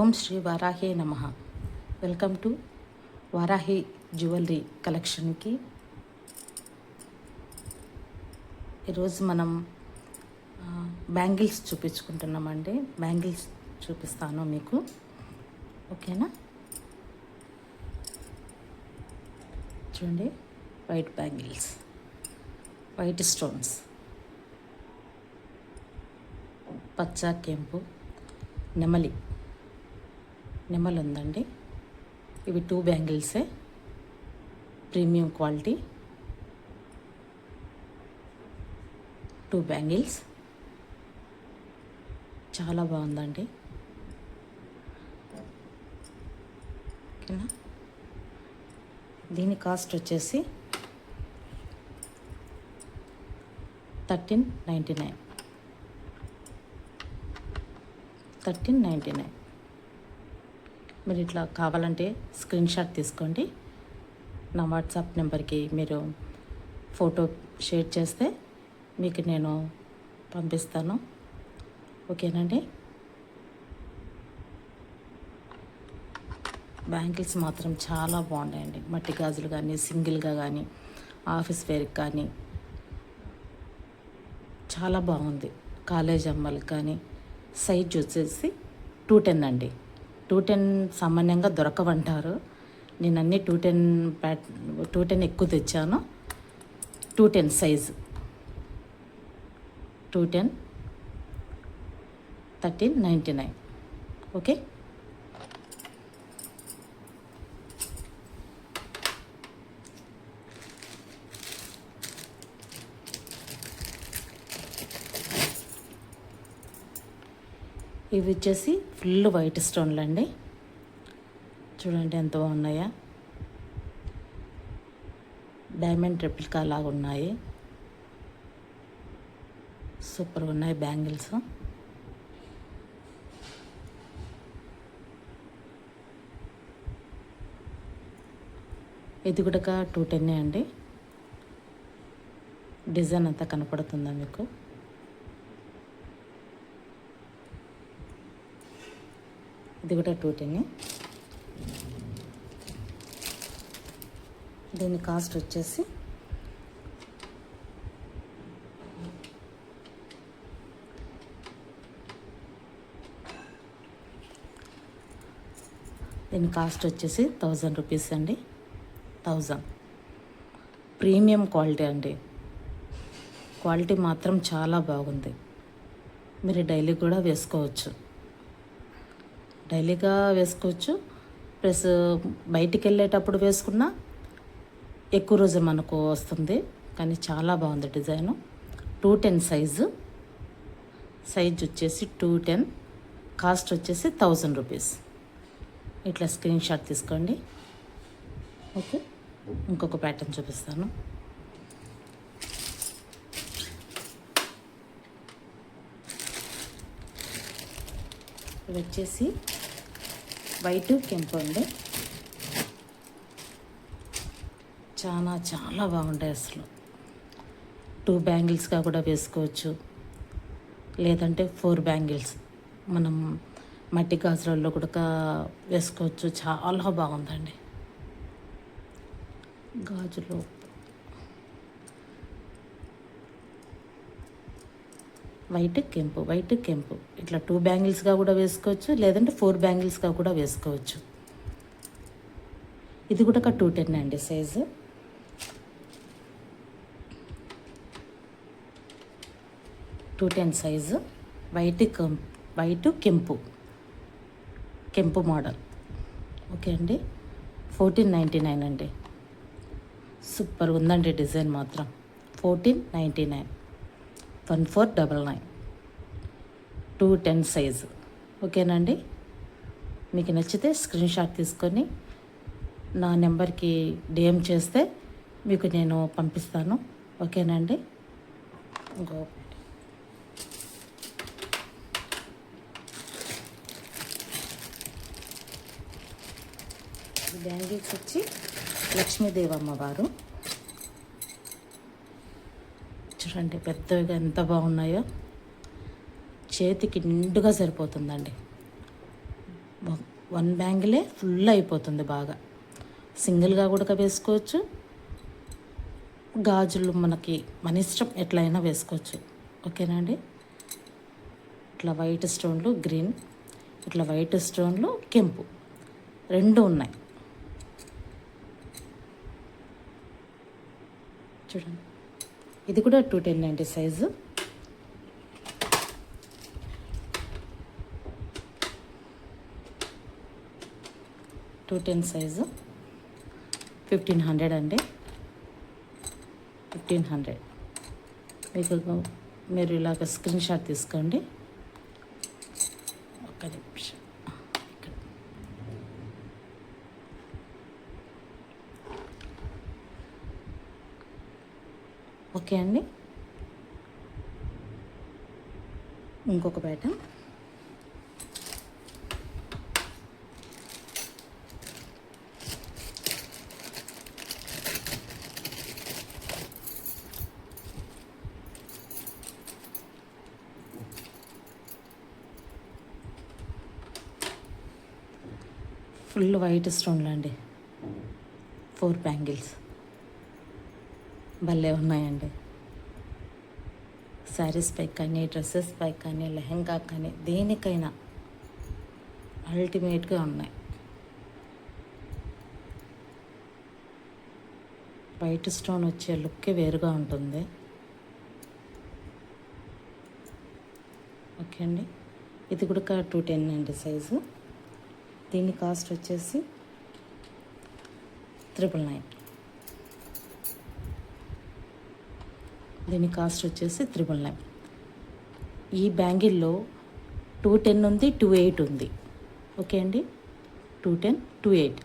ఓం శ్రీ వారాహే నమః. వెల్కమ్ టు వారాహి జ్యువెలరీ కలెక్షన్కి. ఈరోజు మనం బ్యాంగిల్స్ చూపించుకుంటున్నామండి. బ్యాంగిల్స్ చూపిస్తాను మీకు, ఓకేనా? చూడండి, వైట్ బ్యాంగిల్స్, వైట్ స్టోన్స్, పచ్చ కెంపు, నెమలి ఉందండి. ఇవి 2 బ్యాంగిల్సే, ప్రీమియం క్వాలిటీ 2 బ్యాంగిల్స్. చాలా బాగుందండి, ఓకేనా? దీని కాస్ట్ వచ్చేసి 1399. 1399. మీరు ఇట్లా కావాలంటే స్క్రీన్ షాట్ తీసుకోండి. నా వాట్సాప్ నెంబర్కి మీరు ఫోటో షేర్ చేస్తే మీకు నేను పంపిస్తాను, ఓకేనండి? బ్యాంగిల్స్ మాత్రం చాలా బాగున్నాయండి. మట్టి గాజులు కానీ, సింగిల్గా కానీ, ఆఫీస్ వేర్కి కానీ చాలా బాగుంది. కాలేజ్ అమ్మలకి కానీ. సైజ్ వచ్చేసి 210 అండి. 210 సామాన్యంగా దొరకవంటారు. నేను అన్నీ 210 ఎక్కువ తెచ్చాను. 210 సైజు 210, 1399, ఓకే? ఇవి వచ్చేసి ఫుల్ వైట్ స్టోన్లు అండి. చూడండి ఎంత బాగున్నాయా, డైమండ్ రెప్లికా లాగా ఉన్నాయి. సూపర్గా ఉన్నాయి బ్యాంగిల్స్. ఇది కూడా 210 అండి. డిజైన్ అంతా కనపడుతుందా మీకు? ఇది కూడా 210. దీని కాస్ట్ వచ్చేసి ₹1000 రూపీస్ అండి. 1000. ప్రీమియం క్వాలిటీ అండి. క్వాలిటీ మాత్రం చాలా బాగుంది. మీరు డైలీ కూడా వేసుకోవచ్చు, ప్లస్ బయటికి వెళ్ళేటప్పుడు వేసుకున్నా ఎక్కువ రోజు మనకు వస్తుంది. కానీ చాలా బాగుంది డిజైను. 210 సైజ్ వచ్చేసి 210, కాస్ట్ వచ్చేసి 1000 రూపీస్. ఇట్లా స్క్రీన్ షాట్ తీసుకోండి, ఓకే? ఇంకొక ప్యాటర్న్ చూపిస్తాను. ఇది వచ్చేసి వైట్ కెంపు అండి. చాలా బాగుంటాయి అసలు. 2 బ్యాంగిల్స్గా కూడా వేసుకోవచ్చు, లేదంటే 4 బ్యాంగిల్స్ మనం మట్టి గాజులలో కూడా వేసుకోవచ్చు. చాలా బాగుందండి. గాజులు వైట్ కెంపు ఇట్లా 2 బ్యాంగిల్స్గా కూడా వేసుకోవచ్చు, లేదంటే 4 బ్యాంగిల్స్గా కూడా వేసుకోవచ్చు. ఇది కూడా 210 అండి సైజు. సైజు వైట్ కెంపు మోడల్, ఓకే అండి? 1499 అండి. సూపర్ ఉందండి డిజైన్ మాత్రం. 1499, 1499, 210 సైజు, ఓకేనండి? మీకు నచ్చితే స్క్రీన్ షాట్ తీసుకొని నా నెంబర్కి డిఎం చేస్తే మీకు నేను పంపిస్తాను, ఓకేనండి? బ్యాంగిల్స్ వచ్చి లక్ష్మీదేవి అమ్మవారు. చూడండి పెద్దవిగా ఎంత బాగున్నాయో. చేతికి నిండుగా సరిపోతుందండి. వన్ బ్యాంగిలే ఫుల్ అయిపోతుంది బాగా. సింగిల్గా కూడా వేసుకోవచ్చు, గాజులు మనకి మన ఇష్టం ఎట్లయినా వేసుకోవచ్చు. ఓకేనా అండి. ఇట్లా వైట్ స్టోన్లు గ్రీన్, ఇట్లా వైట్ స్టోన్లు కెంపు రెండు ఉన్నాయి చూడండి. ఇది కూడా 210 సైజు. సైజు 1500 అండి. 1500 మీకు మీరు ఇలాగ స్క్రీన్ షాట్ తీసుకోండి. ఒక్క నిమిషం. ఓకే అండి. ఇంకొక ప్యాటర్న్ ఫుల్ వైట్ స్టోన్లు అండి. 4 బ్యాంగిల్స్ భలే ఉన్నాయండి. శారీస్ పై కానీ, డ్రెస్సెస్ పై కానీ, లెహంగా కానీ దేనికైనా అల్టిమేట్గా ఉన్నాయి. వైట్ స్టోన్ వచ్చే లుక్కే వేరుగా ఉంటుంది. ఓకే అండి. ఇది కూడా 210 సైజు. దీని కాస్ట్ వచ్చేసి 999. దీని కాస్ట్ వచ్చేసి 999. ఈ బ్యాంగిల్లో 210 ఉంది, 28 ఉంది. ఓకే అండి. 210, 28.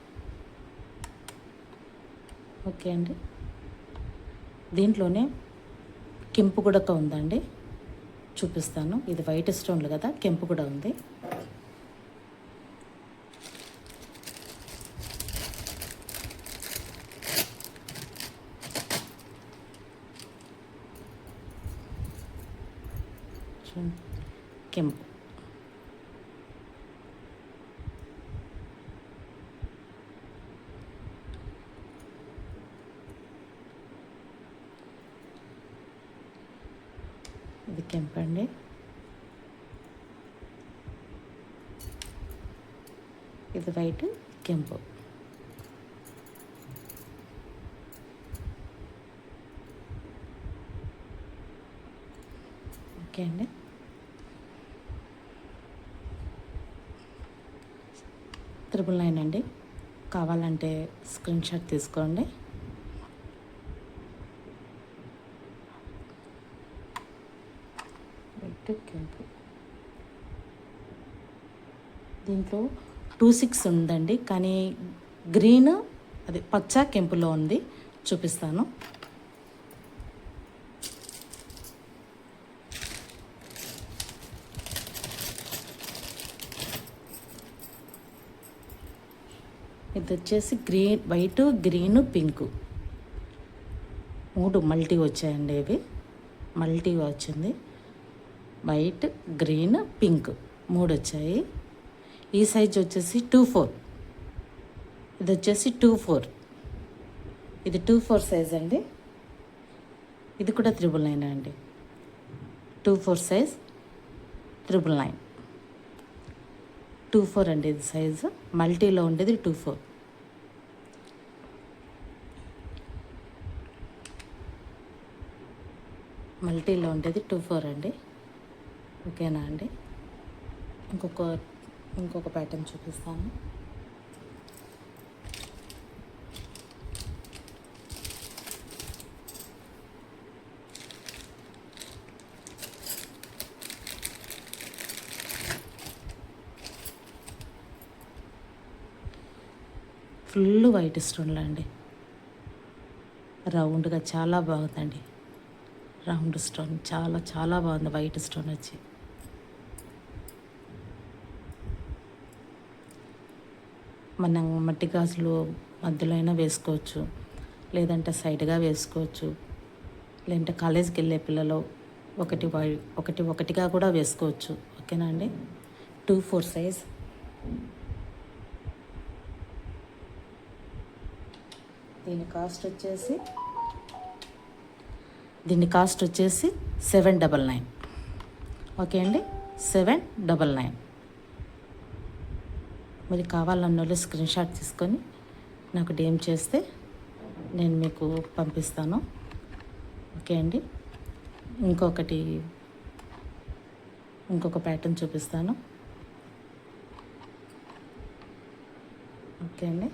ఓకే అండి. దీంట్లోనే కెంపు కూడా ఉందండి, చూపిస్తాను. ఇది వైట్ స్టోన్లు కదా, కెంపు కూడా ఉంది. కెంపు ఇది కెంపు అండి. ఇది వైట్ కెంపు. ఓకే అండి. $999 అండి. కావాలంటే స్క్రీన్ షాట్ తీసుకోండి. దీంట్లో 26 ఉందండి, కానీ గ్రీన్ అది పచ్చ కెంపులో ఉంది, చూపిస్తాను. ఇది వచ్చేసి green, white, green, pink 3 multi వచ్చాయండి. ఇవి మల్టీగా వచ్చింది. వైట్, గ్రీన్, పింక్ 3 వచ్చాయి. ఈ సైజ్ వచ్చేసి 24. ఇది వచ్చేసి 24. ఇది 24 సైజ్ అండి. ఇది కూడా 999 అండి. 24 సైజ్ 999. 24 అండి ఇది సైజు. మల్టీలో ఉండేది 24. మల్టీలో ఉండేది 24 అండి. ఓకేనా అండి. ఇంకొక ప్యాటర్న్ చూపిస్తాను. ఫుల్ వైట్ స్టోన్లు అండి. రౌండ్గా చాలా బాగుందండి. రౌండ్ స్టోన్ చాలా చాలా బాగుంది. వైట్ స్టోన్ వచ్చి మనం మట్టి గాజులు మధ్యలో అయినా వేసుకోవచ్చు, లేదంటే సైడ్గా వేసుకోవచ్చు, లేదంటే కాలేజీకి వెళ్ళే పిల్లలు ఒకటిగా కూడా వేసుకోవచ్చు. ఓకేనా అండి. 24 సైజ్ దీని కాస్ట్ వచ్చేసి 799. ఓకే అండి, 799. మరి కావాలన్న వాళ్ళు స్క్రీన్ షాట్ తీసుకొని నాకు డిఎం చేస్తే నేను మీకు పంపిస్తాను. ఓకే అండి, ఇంకొక ప్యాటర్న్ చూపిస్తాను. ఓకే అండి,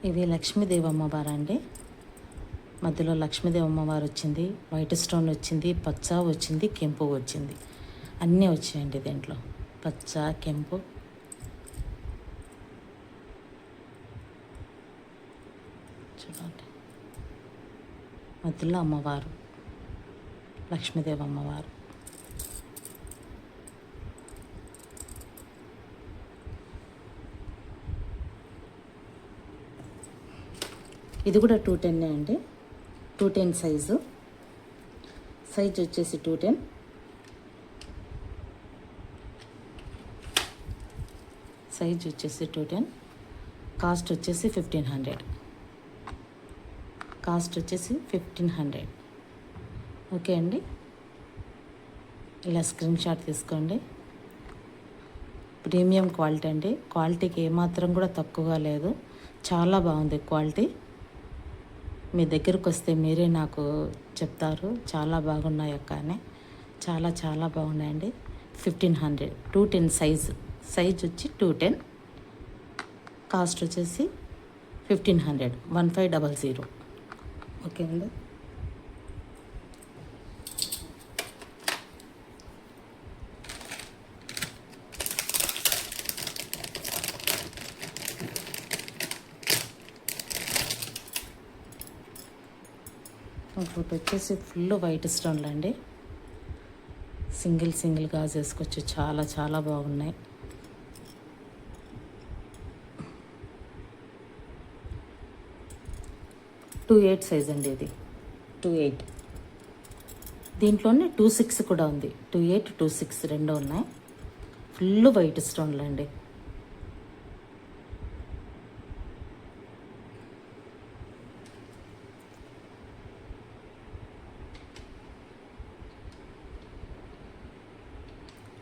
ఇవి లక్ష్మీదేవి అమ్మవారు అండి. మధ్యలో లక్ష్మీదేవి అమ్మవారు వచ్చింది, వైట్ స్టోన్ వచ్చింది, పచ్చ వచ్చింది, కెంపు వచ్చింది, అన్నీ వచ్చాయండి దీంట్లో. పచ్చ, కెంపు. చూడండి, మధ్యలో అమ్మవారు, లక్ష్మీదేవి అమ్మవారు. ఇది కూడా 210 అండి, 210 సైజు వచ్చేసి 210. సైజ్ వచ్చేసి 210. కాస్ట్ వచ్చేసి 1500. ఓకే అండి, ఇలా స్క్రీన్ షాట్ తీసుకోండి. ప్రీమియం క్వాలిటీ అండి, క్వాలిటీకి ఏమాత్రం కూడా తక్కువగా లేదు, చాలా బాగుంది క్వాలిటీ. మీ దగ్గరకు వస్తే మీరే నాకు చెప్తారు చాలా బాగున్నాయి అక్క అని. చాలా చాలా బాగున్నాయండి. 1500, 210 సైజ్ వచ్చి 210. కాస్ట్ వచ్చేసి 1500, 1500. ఓకే అండి, ఇంకోటి వచ్చేసి ఫుల్ వైట్ స్టోన్లు అండి. సింగిల్ గాజు వేసుకోవచ్చు, చాలా చాలా బాగున్నాయి. టూ 28 సైజ్ అండి ఇది, 28. దీంట్లోనే 26 కూడా ఉంది, 28, 26 రెండు ఉన్నాయి. ఫుల్ వైట్ స్టోన్లు అండి.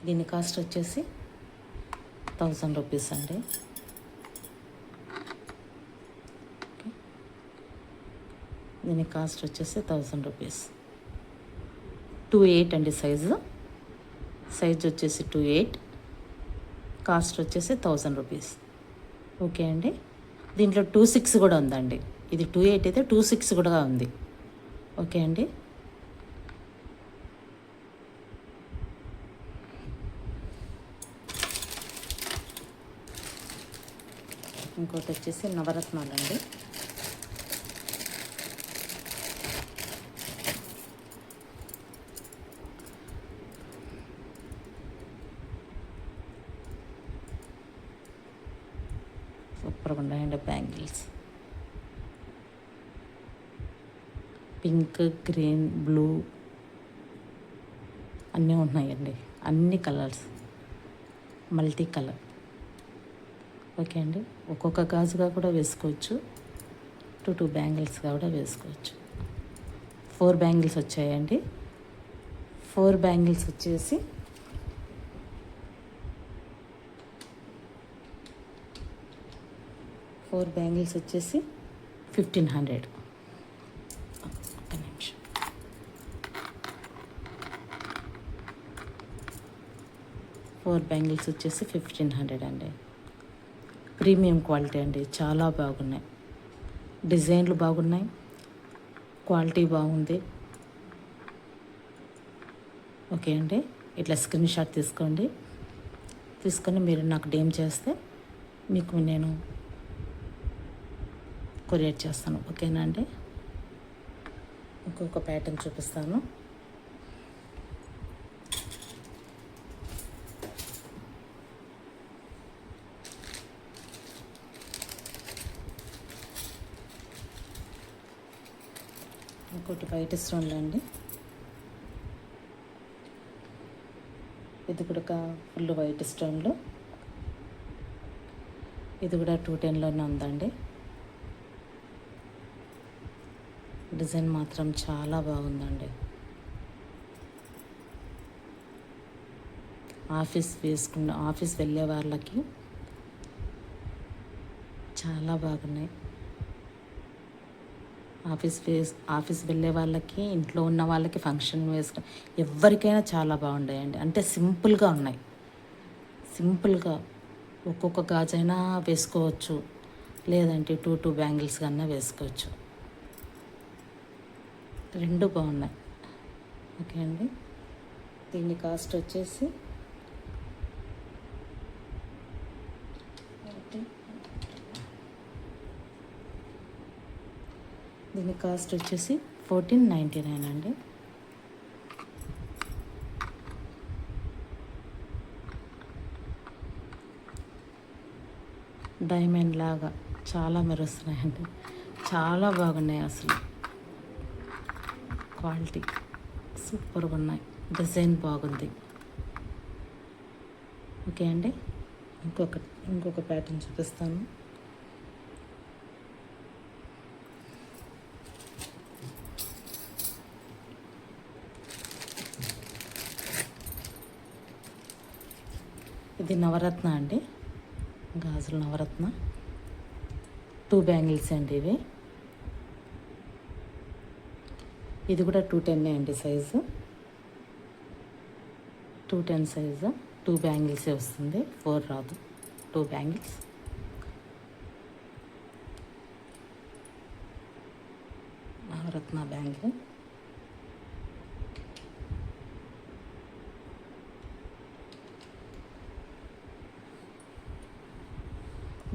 దీని కాస్ట్ వచ్చేసి 1000 రూపీస్ అండి. దీని కాస్ట్ వచ్చేసి 1000 రూపీస్. 28 అండి సైజు వచ్చేసి 28. కాస్ట్ వచ్చేసి 1000 రూపీస్. ఓకే అండి, దీంట్లో 26 కూడా ఉందండి. ఇది 28 అయితే 26 కూడా ఉంది. ఓకే అండి, ఇంకోటి వచ్చేసి నవరత్నాలు అండి. సూపర్గా ఉన్నాయండి బ్యాంగిల్స్. పింక్, గ్రీన్, బ్లూ అన్నీ ఉన్నాయండి, అన్ని కలర్స్, మల్టీ కలర్. ఓకే అండి, ఒక్కొక్క గాజుగా కూడా వేసుకోవచ్చు, 2 బ్యాంగిల్స్గా కూడా వేసుకోవచ్చు. 4 బ్యాంగిల్స్ వచ్చాయండి. 4 బ్యాంగిల్స్ వచ్చేసి 1500. ఒక్క నిమిషం. 4 బ్యాంగిల్స్ వచ్చేసి 1500 అండి. ప్రీమియం క్వాలిటీ అండి, చాలా బాగున్నాయి, డిజైన్లు బాగున్నాయి, క్వాలిటీ బాగుంది. ఓకే అండి, ఇట్లా స్క్రీన్ షాట్ తీసుకొని మీరు నాకు డిఎం చేస్తే మీకు నేను కొరియర్ చేస్తాను. ఓకేనా అండి, ఇంకొక ప్యాటర్న్ చూపిస్తాను. ఇంకోటి వైట్ స్టోన్లో అండి. ఇది కూడా ఫుల్ వైట్ స్టోన్లో. ఇది కూడా 210లోనే ఉందండి. డిజైన్ మాత్రం చాలా బాగుందండి. ఆఫీస్ వెళ్ళే వాళ్ళకి చాలా బాగున్నాయి. ఆఫీస్ వెళ్ళే వాళ్ళకి, ఇంట్లో ఉన్న వాళ్ళకి, ఫంక్షన్ వేసుకుని ఎవరికైనా చాలా బాగుంటాయండి. అంటే సింపుల్గా ఉన్నాయి. సింపుల్గా ఒక్కొక్క గాజైనా వేసుకోవచ్చు, లేదంటే టూ బ్యాంగిల్స్ కన్నా వేసుకోవచ్చు. రెండు బాగున్నాయి. ఓకే అండి. దీని కాస్ట్ వచ్చేసి దీని కాస్ట్ వచ్చేసి 1499 అండి. డైమండ్ లాగా చాలా మెరుస్తున్నాయండి. చాలా బాగున్నాయి అసలు. క్వాలిటీ సూపర్గా ఉన్నాయి. డిజైన్ బాగుంది. ఓకే అండి. ఇంకొక ప్యాటర్న్ చూపిస్తాను. ఇది నవరత్న అండి. గాజులు నవరత్న 2 బ్యాంగిల్స్ అండి ఇవి. ఇది కూడా 210 అండి సైజు. 210 సైజు. 2 బ్యాంగిల్సే వస్తుంది, 4 రాదు. 2 బ్యాంగిల్స్. నవరత్న బ్యాంగిల్.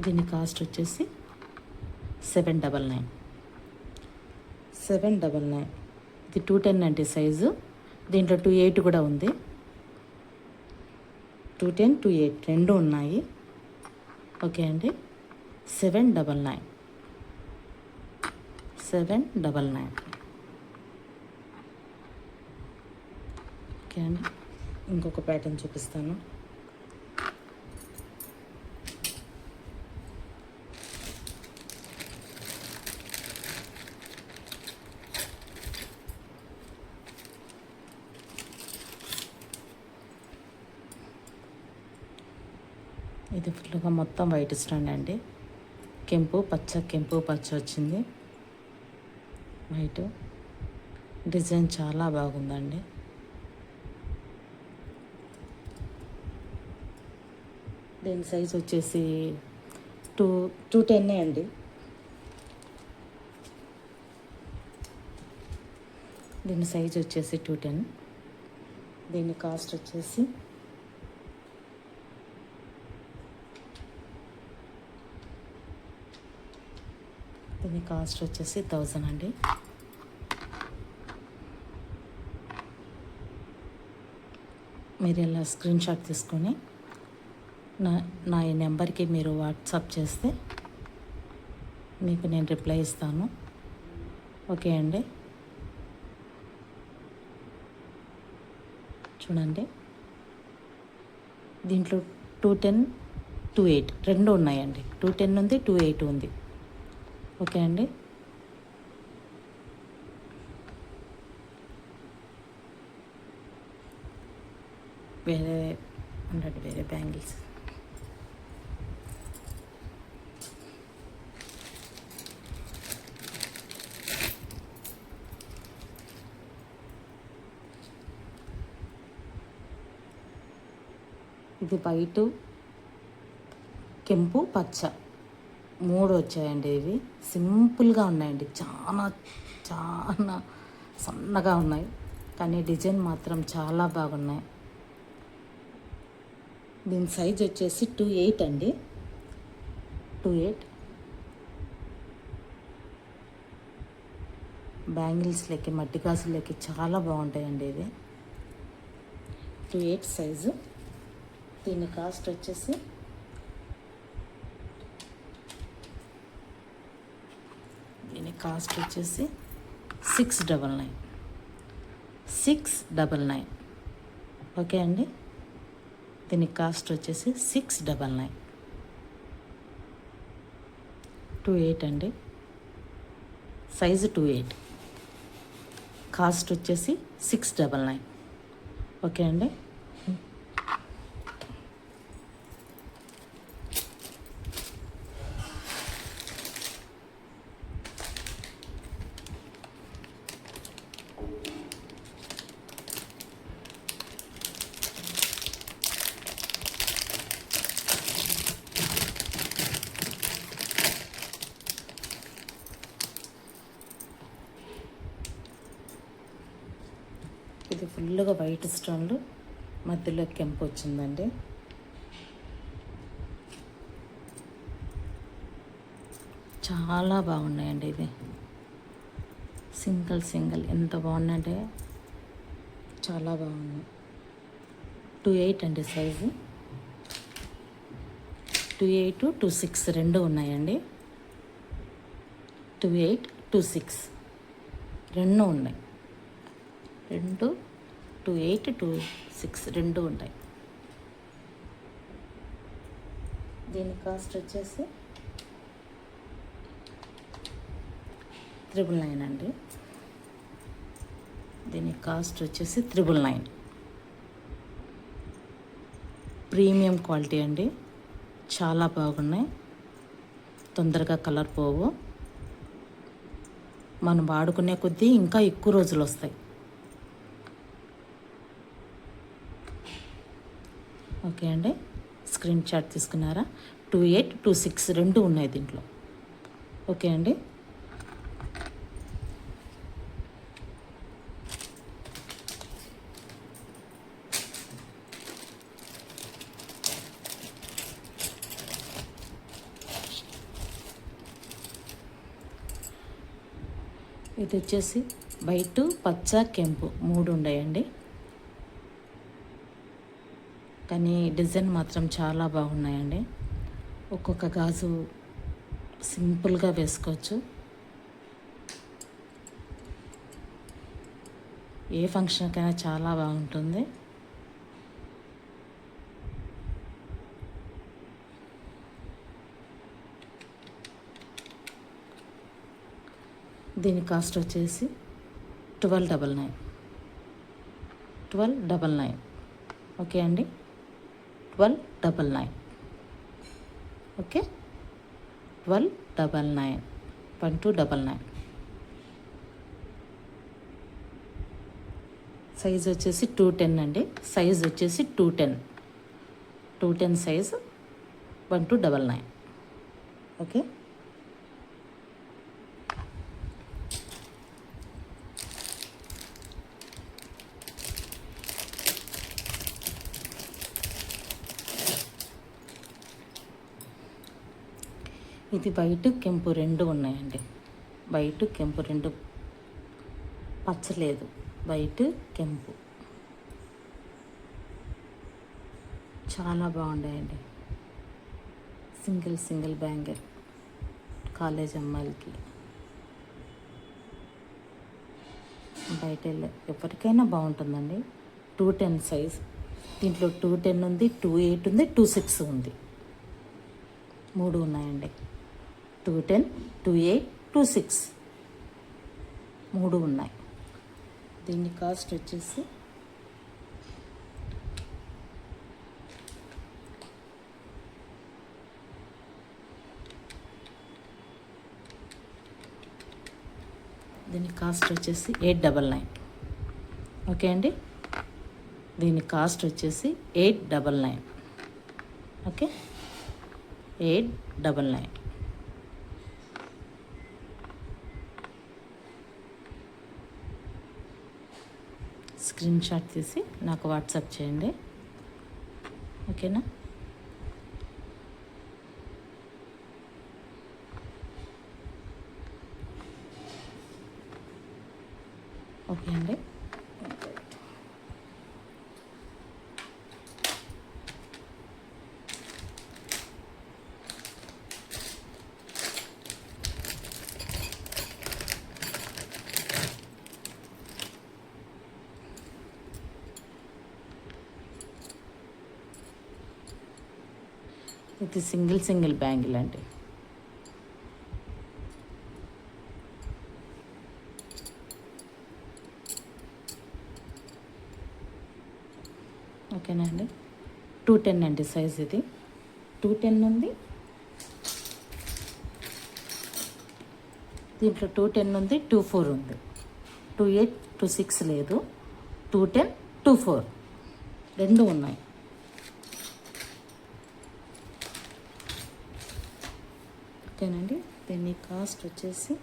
దీని కాస్ట్ వచ్చేసి 799. 799. ఇది 210 అంటే సైజు. దీంట్లో 28 కూడా ఉంది. 210, 28 రెండు ఉన్నాయి. ఓకే అండి. 799. 799. ఓకే అండి. ఇంకొక ప్యాటర్న్ చూపిస్తాను. ఇది ఫుల్గా మొత్తం వైట్ స్టోన్ అండి. కెంపు పచ్చ వచ్చింది. వైట్ డిజైన్ చాలా బాగుందండి. దీని సైజ్ వచ్చేసి 210 అండి. దీని సైజ్ వచ్చేసి 210. దీని కాస్ట్ వచ్చేసి దీని కాస్ట్ వచ్చేసి 1000 అండి. మీరు ఇలా స్క్రీన్ షాట్ తీసుకొని నా ఈ నెంబర్కి మీరు వాట్సాప్ చేస్తే మీకు నేను రిప్లై ఇస్తాను. ఓకే అండి. చూడండి, దీంట్లో 210, 28 రెండు ఉన్నాయండి. 210 ఉంది, 28 ఉంది. ఓకే అండి. వేరే బ్యాంగిల్స్. ఇది వైటు, కెంపు, పచ్చ 3 వచ్చాయండి. ఇవి సింపుల్గా ఉన్నాయండి. చాలా చాలా సన్నగా ఉన్నాయి, కానీ డిజైన్ మాత్రం చాలా బాగున్నాయి. దీని సైజ్ వచ్చేసి 28 అండి. 28 బ్యాంగిల్స్లోకి, మట్టి గాజులకి చాలా బాగుంటాయండి ఇవి. 28 సైజు. దీని కాస్ట్ వచ్చేసి దీని కాస్ట్ వచ్చేసి 699 699. ఓకే అండి. దీని కాస్ట్ వచ్చేసి 699. 28 అండి, సైజు 28, కాస్ట్ వచ్చేసి 699. ఓకే అండి. ఇది ఫుల్గా వైట్ స్టోన్లు, మధ్యలో కెంపు వచ్చిందండి. చాలా బాగున్నాయండి. ఇది సింగిల్ ఎంత బాగున్నాయంటే చాలా బాగున్నాయి. 28 అండి సైజు. 28, 26 రెండు ఉన్నాయండి. 28, 26 రెండు ఉన్నాయి. 28, 26 రెండు ఉంటాయి. దీని కాస్ట్ వచ్చేసి 999 అండి. దీని కాస్ట్ వచ్చేసి 999. ప్రీమియం క్వాలిటీ అండి, చాలా బాగున్నాయి. తొందరగా కలర్ పోవు, మనం వాడుకునే కొద్దీ ఇంకా ఎక్కువ రోజులు వస్తాయి. ఓకే అండి, స్క్రీన్ షాట్ తీసుకున్నారా? 28, 26 రెండు ఉన్నాయి దీంట్లో. ఓకే అండి. ఇది వచ్చేసి వైట్, పచ్చ, కెంపు మూడు ఉన్నాయండి. కానీ డిజైన్ మాత్రం చాలా బాగున్నాయండి. ఒక్కొక్క గాజు సింపుల్గా వేసుకోవచ్చు. ఏ ఫంక్షన్కైనా చాలా బాగుంటుంది. దీని కాస్ట్ వచ్చేసి 1299. 1299. ఓకే అండి, 1299. ఓకే, 1299. 1299. సైజ్ వచ్చేసి 210 అండి. సైజ్ వచ్చేసి 210. 210 సైజు 1299. ఓకే. ఇది వైట్, కెంపు రెండు ఉన్నాయండి. వైట్, కెంపు రెండు, పచ్చలేదు. వైట్, కెంపు చాలా బాగున్నాయండి. సింగిల్ బ్యాంగిల్ కాలేజ్ అమ్మాయిలకి, బయట ఎవరికైనా బాగుంటుందండి. 210 సైజ్. దీంట్లో 210 ఉంది, 28 ఉంది, 26 ఉంది. మూడు ఉన్నాయండి. 210, 28, 26 మూడు ఉన్నాయి. దీని కాస్ట్ వచ్చేసి దీని కాస్ట్ వచ్చేసి 899. ఓకే అండి, దీని కాస్ట్ వచ్చేసి 899. ఓకే, 899. స్క్రీన్ షాట్ తీసి నాకు వాట్సాప్ చేయండి. ఓకేనా? ఓకే అండి. ఇది సింగిల్ బ్యాంగిల్ అండి. ఓకేనా అండి. 210 అండి సైజ్. ఇది 210 ఉంది. దీంట్లో 210 ఉంది, 24 ఉంది. 28, 26 లేదు. 210, 24 రెండు ఉన్నాయి. ఓకేనండి. దీని కాస్ట్ వచ్చేసి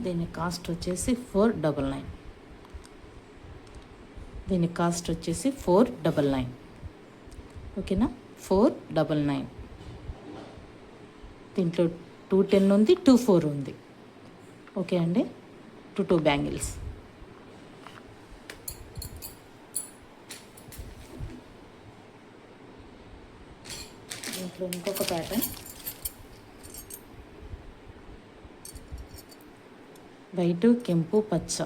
దీని కాస్ట్ వచ్చేసి 499. దీని కాస్ట్ వచ్చేసి 499. ఓకేనా, 499. దీంట్లో 210 ఉంది, 24 ఉంది. ఓకే అండి. 2 బ్యాంగిల్స్. దీంట్లో ఇంకొక ప్యాటర్న్ వైట్, కెంపు, పచ్చ,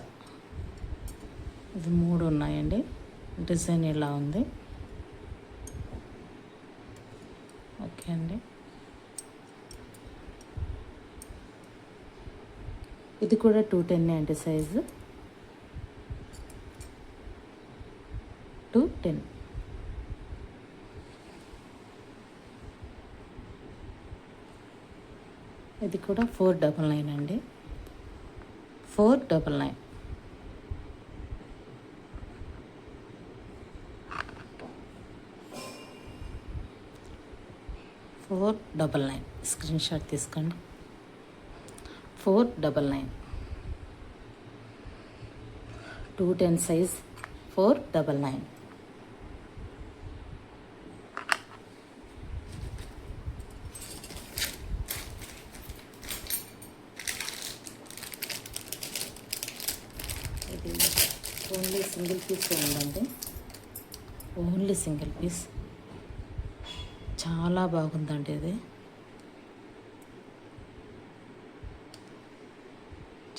ఇది 3 ఉన్నాయండి. డిజైన్ ఇలా ఉంది. ఓకే అండి. ఇది కూడా 210 అండి సైజు. 210. ఇది కూడా 499 అండి. 499. స్క్రీన్ షాట్ తీసుకోండి. 499. 210 సైజ్ 499. ఇది ఓన్లీ సింగిల్ పీస్ ఉందండి. Only single piece. చాలా బాగుందండి. ఇది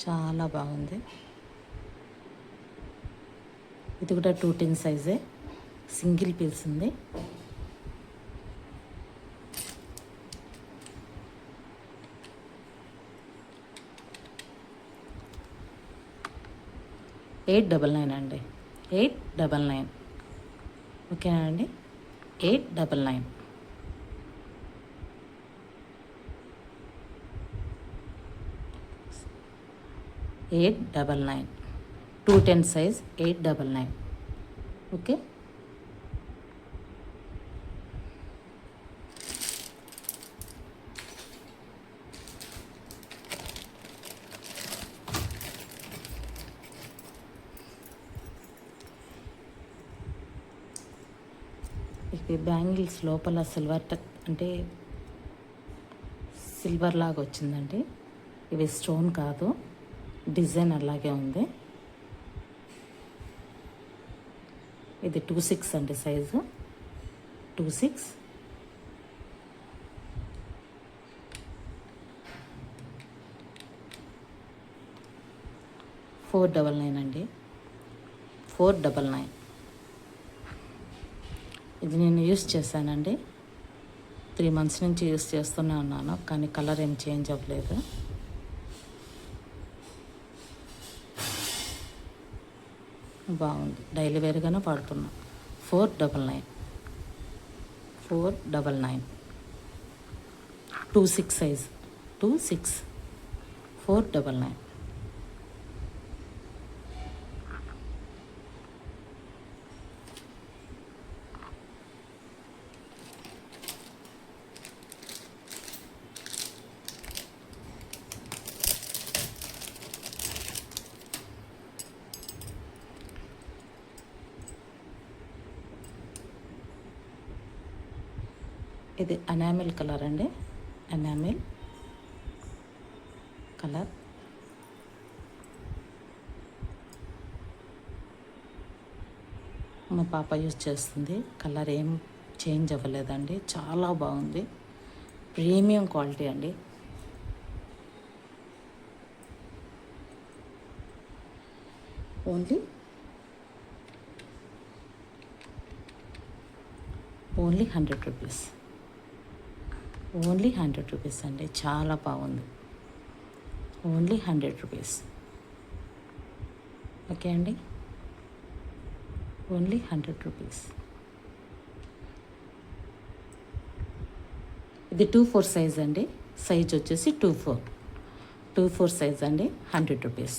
చాలా బాగుంది. ఇది కూడా 210 సైజే. సింగిల్ పీస్ ఉంది. $899 అండి. 899. ఓకేనా అండి. 899. $899. 210 సైజ్ 899. ఓకే. ఇవి బ్యాంగిల్స్ లోపల సిల్వర్ అంటే సిల్వర్ లాగా వచ్చిందండి. ఇవి స్టోన్ కాదు, డిజైన్ అలాగే ఉంది. ఇది 26 అండి సైజు. 26. $499 అండి. 499. ఇది నేను యూస్ చేశానండి. 3 months నుంచి యూస్ చేస్తూనే ఉన్నాను, కానీ కలర్ ఏం చేంజ్ అవ్వలేదు. బాగుంది. డైలీ వేర్గానే వాడుతున్నా. 499. 499. 26 సైజ్. 26. 499. ఇది ఎనామిల్ కలర్ అండి. Enamel colour. మా పాప యూజ్ చేస్తుంది. కలర్ ఏం చేంజ్ అవ్వలేదండి. చాలా బాగుంది. ప్రీమియం క్వాలిటీ అండి. Only only 100 rupees. Only 100 rupees అండి. చాలా బాగుంది. Only 100 rupees. ఓకే అండి, ఓన్లీ 100 రూపీస్. ఇది 2/4 సైజ్ అండి. సైజ్ వచ్చేసి 2/4 సైజ్ అండి. 100 రూపీస్.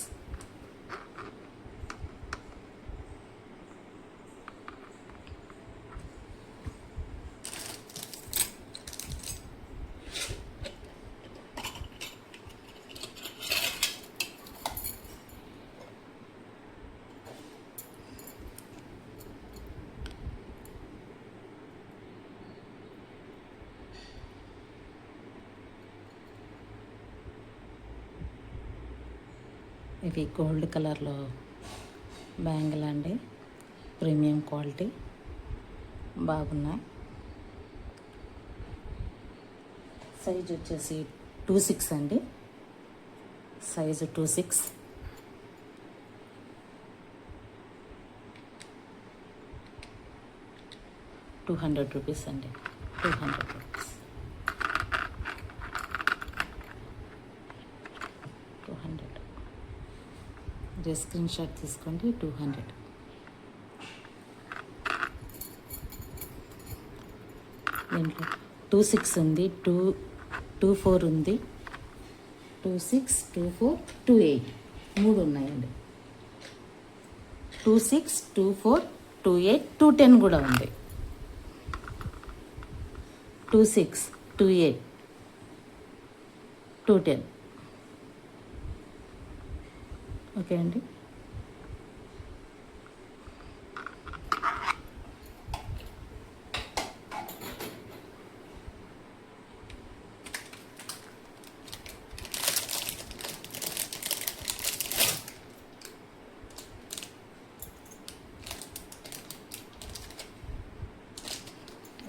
ఇవి గోల్డ్ కలర్లో బ్యాంగిల్ అండి. ప్రీమియం క్వాలిటీ, బాగున్నాయి. సైజ్ వచ్చేసి 26 అండి. సైజు 26. ₹200 అండి. 200 రూపీస్. 200. స్క్రీన్ షాట్ తీసుకోండి. 200. దీంట్లో 26 ఉంది, 24 ఉంది, 26, 24, 28 3 ఉన్నాయండి. 26, 24, 28, 210 కూడా ఉంది. 26, 28, 210. ఓకే అండి.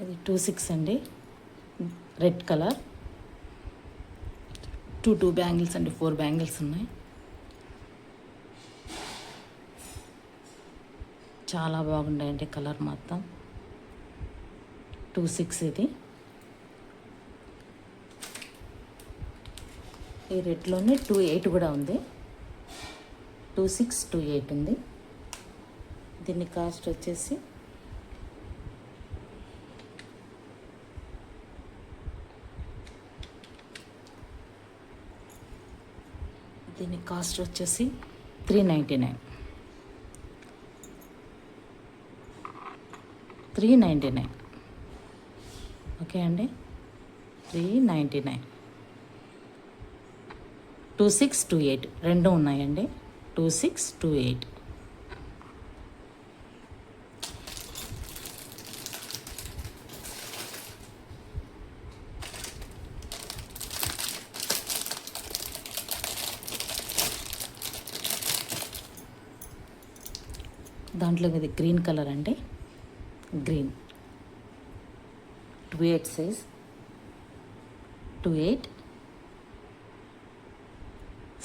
ఇది 26 అండి. Red colour. 2 బ్యాంగిల్స్ అండి. 4 బ్యాంగిల్స్ ఉన్నాయి. చాలా బాగున్నాయండి కలర్ మొత్తం. 26 ఇది. ఈ రెడ్లోనే 28 కూడా ఉంది. 26, 28 ఉంది. దీని కాస్ట్ వచ్చేసి $399. 399. ఓకే అండి. 399. 26, 28 రెండు ఉన్నాయండి. 26, 28. దాంట్లో ఇది గ్రీన్ కలర్ అండి. Green 28 size. 28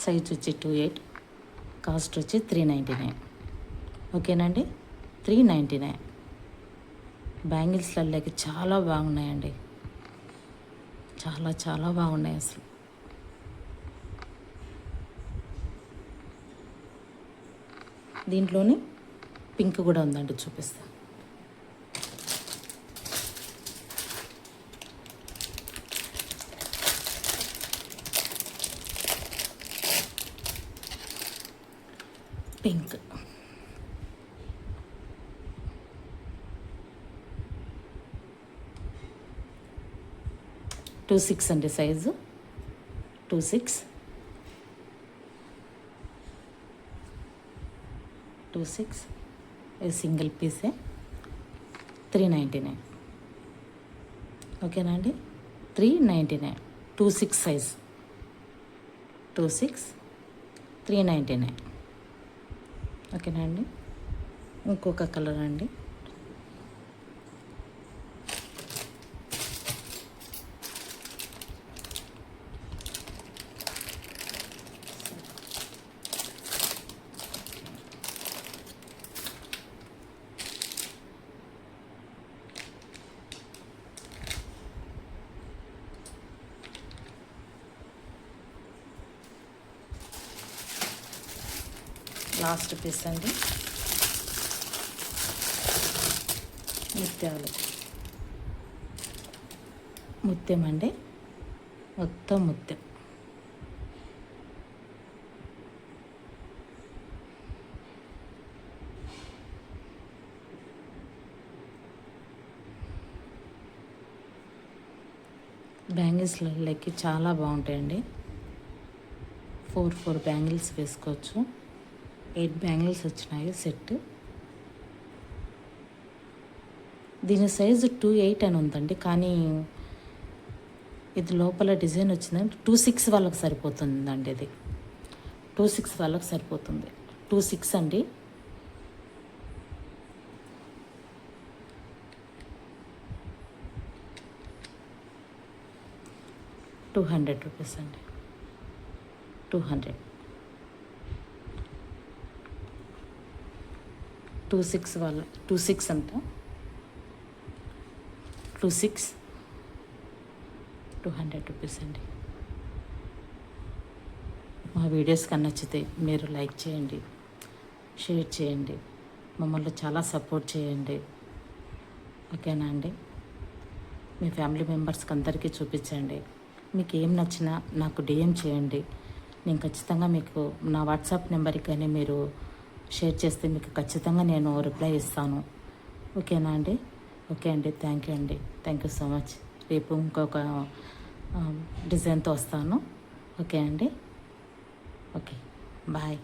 సైజ్ వచ్చి 28. కాస్ట్ వచ్చి 399. ఓకేనండి. 399. బ్యాంగిల్స్లలోకి చాలా బాగున్నాయండి. చాలా చాలా బాగున్నాయి అసలు. దీంట్లోని పింక్ కూడా ఉందండి, చూపిస్తా. పింక్. టూ సిక్స్ అండి సైజు. 26. 26. ఇది సింగిల్ పీసే. 399. ఓకేనా అండి. 399. 26 సైజ్. 26, 399. ఓకేనా అండి. ఇంకొక కలర్ అండి. లాస్ట్ పీస్ అండి, ముత్యాలు, ముత్యం అండి, మొత్తం ముత్యం. బ్యాంగిల్స్లకి చాలా బాగుంటాయండి. 4 బ్యాంగిల్స్ వేసుకోవచ్చు. 8 బ్యాంగిల్స్ వచ్చినాయి సెట్. దీని సైజు 2.8 అని ఉందండి, కానీ ఇది లోపల డిజైన్ వచ్చిందండి 2.6 వాళ్ళకి సరిపోతుందండి. ఇది 2.6 వాళ్ళకి సరిపోతుంది. 2.6 అండి. ₹200 అండి. 200. 2.6 వాళ్ళ 2.6 అంట. 2.6 ₹200 అండి. మా వీడియోస్ నచ్చితే మీరు లైక్ చేయండి, షేర్ చేయండి, మమ్మల్ని చాలా సపోర్ట్ చేయండి. ఓకేనా అండి? మీ ఫ్యామిలీ మెంబర్స్కి అందరికీ చూపించండి. మీకు ఏం నచ్చినా నాకు డిఎం చేయండి. నేను ఖచ్చితంగా మీకు నా వాట్సాప్ నెంబర్కి కానీ మీరు షేర్ చేస్తే మీకు ఖచ్చితంగా నేను రిప్లై ఇస్తాను. ఓకేనా అండి? ఓకే అండి, థ్యాంక్ యూ అండి, థ్యాంక్ యూ సో మచ్. రేపు ఇంకొక డిజైన్తో వస్తాను. ఓకే అండి, ఓకే, బాయ్.